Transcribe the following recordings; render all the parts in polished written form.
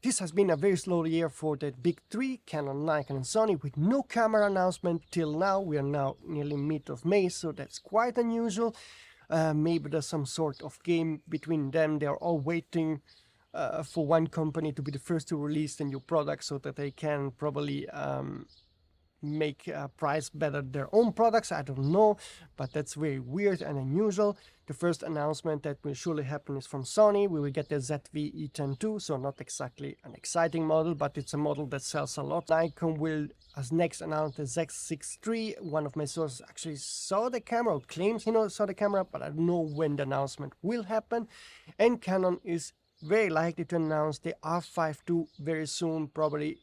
This has been a very slow year for the big three, Canon, Nikon and Sony, with no camera announcement till now. We are now nearly mid of May, so that's quite unusual. Maybe there's some sort of game between them. They are all waiting for one company to be the first to release the new product so that they can probably make a price better their own products. I don't know, but that's very weird and unusual. The first announcement that will surely happen is from Sony. We will get the ZV-E10 II, so not exactly an exciting model, but it's a model that sells a lot. Nikon will as next announce the Z6 III. One of my sources actually saw the camera, or claims he saw the camera, but I don't know when the announcement will happen. And Canon is very likely to announce the R5II very soon, probably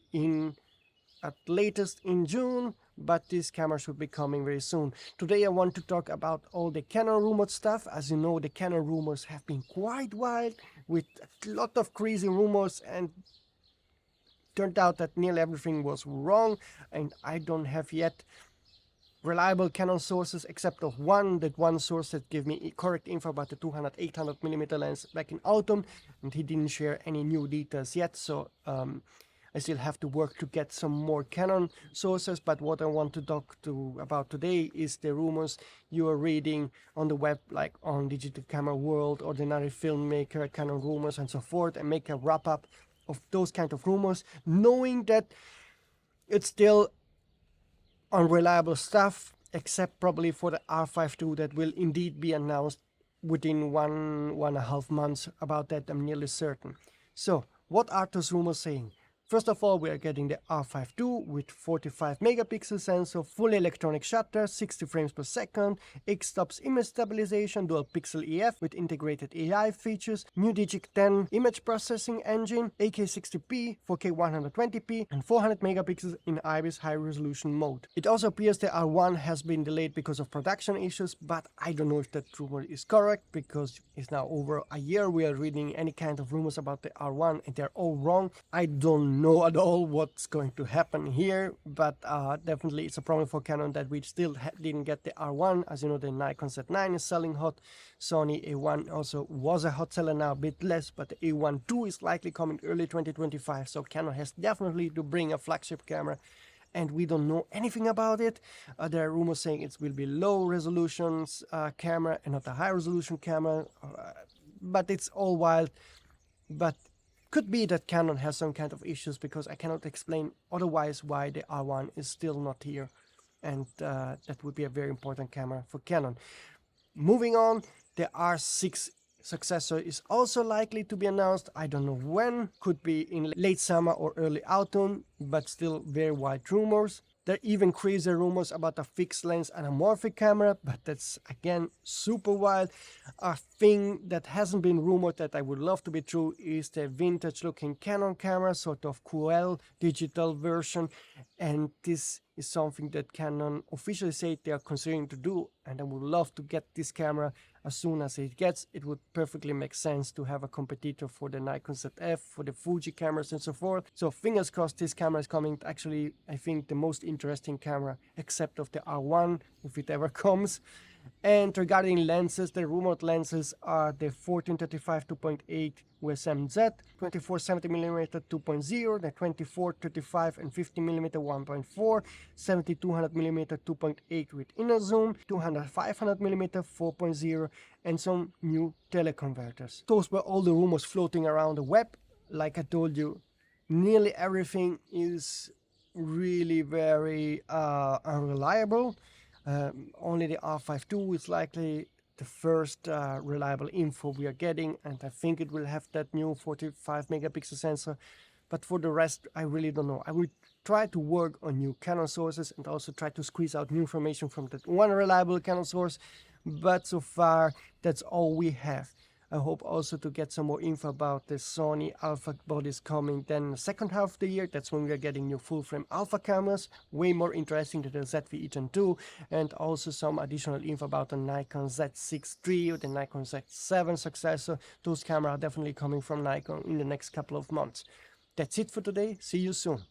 at latest in June, but this camera should be coming very soon. Today I want to talk about all the Canon rumored stuff. As you know, the Canon rumors have been quite wild, with a lot of crazy rumors, and turned out that nearly everything was wrong, and I don't have yet reliable Canon sources except of one source that gave me correct info about the 200-800mm lens back in autumn, and he didn't share any new details yet, so I still have to work to get some more Canon sources. But what I want to talk about today is the rumors you are reading on the web, like on Digital Camera World, Ordinary Filmmaker, Canon Rumors and so forth, and make a wrap up of those kind of rumors, knowing that it's still unreliable stuff, except probably for the R5II that will indeed be announced within one and a half months. About that I'm nearly certain. So what are those rumors saying? First of all, we are getting the R5II with 45 megapixel sensor, fully electronic shutter, 60 frames per second, X-stops image stabilization, dual pixel EF with integrated AI features, new Digic 10 image processing engine, 8K60p, 4K 120p, and 400 megapixels in IBIS high resolution mode. It also appears the R1 has been delayed because of production issues, but I don't know if that rumor is correct, because it's now over a year we are reading any kind of rumors about the R1 and they're all wrong. I don't know at all what's going to happen here, but definitely it's a problem for Canon that we still didn't get the R1. As you know, the Nikon Z9 is selling hot. Sony A1 also was a hot seller, now a bit less, but the A1 II is likely coming early 2025, so Canon has definitely to bring a flagship camera, and we don't know anything about it. There are rumors saying it will be low resolutions camera and not a high resolution camera, but it's all wild. But could be that Canon has some kind of issues, because I cannot explain otherwise why the R1 is still not here, and that would be a very important camera for Canon. Moving on, the R6 successor is also likely to be announced. I don't know when, could be in late summer or early autumn, but still very wide rumors. There are even crazier rumors about a fixed lens anamorphic camera, but that's again super wild. A thing that hasn't been rumored that I would love to be true is the vintage looking Canon camera, sort of QL digital version, and this is something that Canon officially said they are considering to do, and I would love to get this camera as soon as it gets. It would perfectly make sense to have a competitor for the Nikon ZF, for the Fuji cameras and so forth. So fingers crossed this camera is coming. Actually, I think the most interesting camera, except of the R1, if it ever comes. And regarding lenses, the rumored lenses are the 1435 2.8 USM-Z, 24-70mm 2.0, the 24-35 and 50mm 1.4, 70-200mm 2.8 with inner zoom, 200-500mm 4.0, and some new teleconverters. Those were all the rumors floating around the web. Like I told you, nearly everything is really very unreliable. Only the R5II is likely the first reliable info we are getting, and I think it will have that new 45 megapixel sensor, but for the rest I really don't know. I will try to work on new Canon sources and also try to squeeze out new information from that one reliable Canon source, but so far that's all we have. I hope also to get some more info about the Sony alpha bodies coming then the second half of the year. That's when we are getting new full frame alpha cameras, way more interesting than the ZV-E10 II, and also some additional info about the Nikon Z6 III or the Nikon Z7 successor. Those cameras are definitely coming from Nikon in the next couple of months. That's it for today. See you soon.